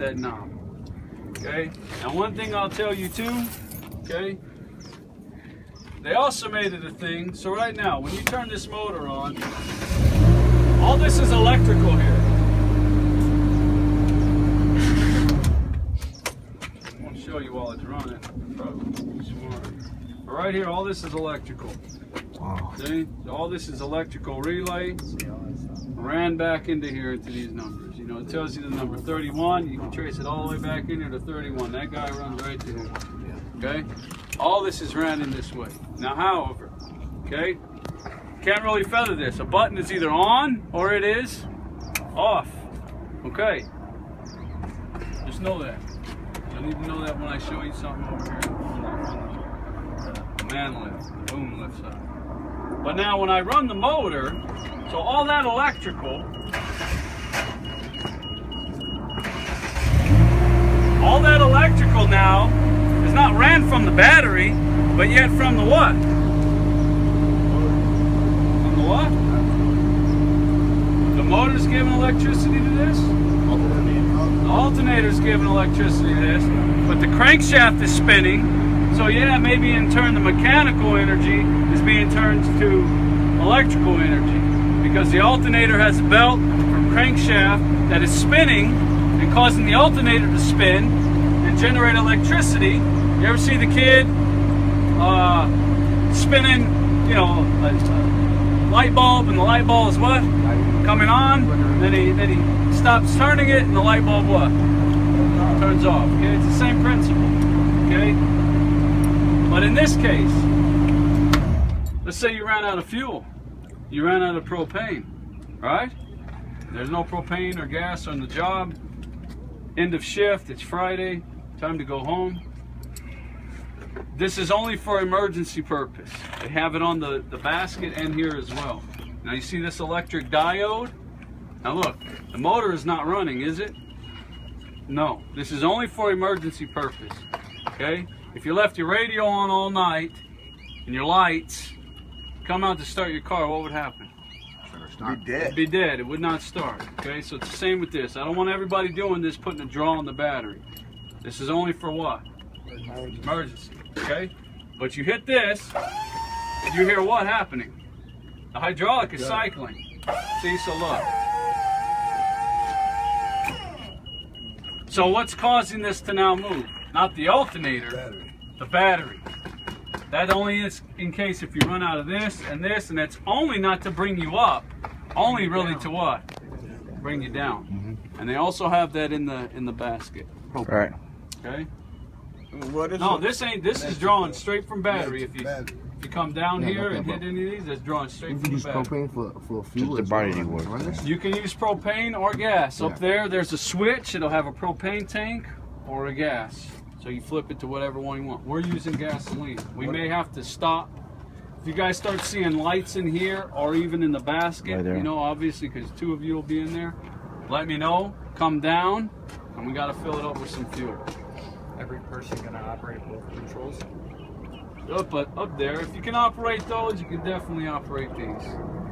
that knob. Okay. Now one thing I'll tell you too. Okay. They also made it a thing. So right now, when you turn this motor on, all this is electrical here. I won't show you while it's running. Probably smart. But right here, all this is electrical. Wow. See? So all this is electrical relay. Ran back into here into these numbers. You know, it tells you the number 31. You can trace it all the way back in here to 31. That guy runs right to here. Okay? All this is ran in this way. Now, however, okay, can't really feather this. A button is either on or it is off. Okay? Just know that. I need to know that when I show you something over here on the man lift, the boom lift side. But now when I run the motor, so all that electrical, now is not ran from the battery, but yet from the what? From the what? The motor's giving electricity to this? The alternator's giving electricity to this, but the crankshaft is spinning. So yeah, maybe in turn the mechanical energy is being turned to electrical energy because the alternator has a belt from crankshaft that is spinning and causing the alternator to spin and generate electricity. You ever see the kid spinning, you know, a light bulb, and the light bulb is what? Coming on, then he stops turning it and the light bulb what? Turns off. Okay, it's the same principle. Okay? But in this case, let's say you ran out of fuel. You ran out of propane, right? There's no propane or gas on the job. End of shift, it's Friday, time to go home. This is only for emergency purpose. They have it on the basket and here as well. Now you see this electric diode? Now look, the motor is not running, is it? No, this is only for emergency purpose, okay? If you left your radio on all night and your lights come out to start your car, what would happen? Be dead. It'd be dead. It would not start. Okay, so it's the same with this. I don't want everybody doing this, putting a draw on the battery. This is only for what? Emergency. Okay? But you hit this, you hear what happening? The hydraulic is cycling. See, so look. So what's causing this to now move? Not the alternator, the battery. That only is in case if you run out of this, and it's only not to bring you up, only really to what? Bring you down. And they also have that in the basket. Right. Okay. What is No, it? this is drawing straight from battery. If you come down here and hit any of these, that's drawing straight from the battery. Propane for fuel. Just the body works. You can use propane or gas. Up there's a switch. It'll have a propane tank or a gas. So you flip it to whatever one you want. We're using gasoline. We may have to stop. If you guys start seeing lights in here or even in the basket, you know, obviously because two of you will be in there, let me know. Come down, and we got to fill it up with some fuel. Every person gonna operate both controls? Up there, if you can operate those, you can definitely operate these.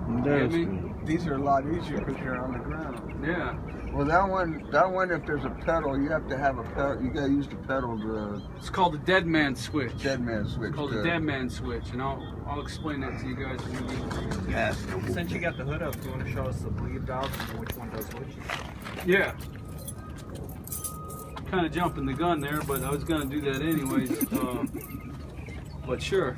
You get me? These are a lot easier because you're on the ground. Yeah. Well, that one, if there's a pedal, you have to have a pedal. You gotta use the pedal to. It's called the dead man switch. Dead man switch. It's called the dead man switch, and I'll explain that to you guys when we get. Yes. Since you got the hood up, do you want to show us the bleed valves and which one does which? Yeah. Kind of jumping the gun there, but I was gonna do that anyways. But sure.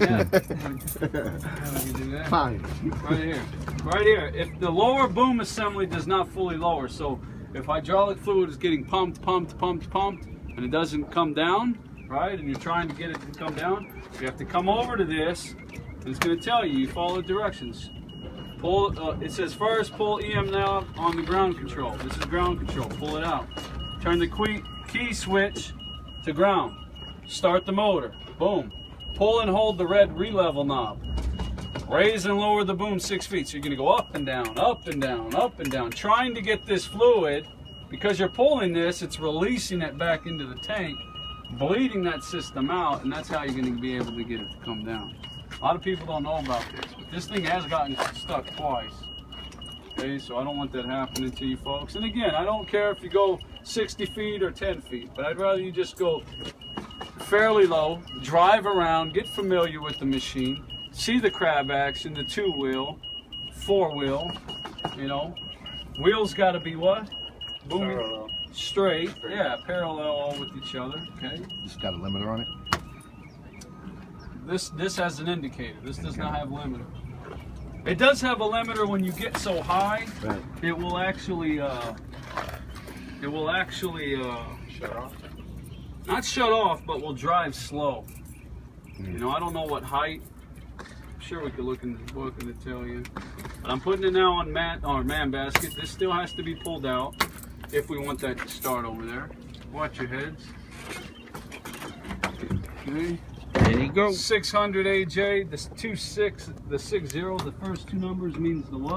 Yeah. How do you do that? Fine. Right here. Right here. If the lower boom assembly does not fully lower, so if hydraulic fluid is getting pumped, and it doesn't come down, right, and you're trying to get it to come down, you have to come over to this, and it's going to tell you, you follow the directions. Pull, it says first pull EM knob on the ground control. This is ground control. Pull it out. Turn the key switch to ground. Start the motor. Boom. Pull and hold the red re-level knob. Raise and lower the boom 6 feet. So you're going to go up and down, up and down, up and down, trying to get this fluid. Because you're pulling this, it's releasing it back into the tank, bleeding that system out, and that's how you're going to be able to get it to come down. A lot of people don't know about this, but this thing has gotten stuck twice. Okay? Okay, so I don't want that happening to you folks. And again, I don't care if you go 60 feet or 10 feet, but I'd rather you just go fairly low, drive around, get familiar with the machine, see the crab action, the 2-wheel, 4-wheel, you know. Wheels got to be what? Booming. Parallel. Straight. Yeah, parallel all with each other. Okay. It's got a limiter on it. This has an indicator. This does not have limiter. It does have a limiter when you get so high. Right. It will actually Shut off. not shut off, but will drive slow. You know, I don't know what height. I'm sure we could look in the book and tell you. But I'm putting it now on man basket. This still has to be pulled out if we want that to start over there. Watch your heads. Okay. There you go. 600 AJ. The 60, the first two numbers means the what?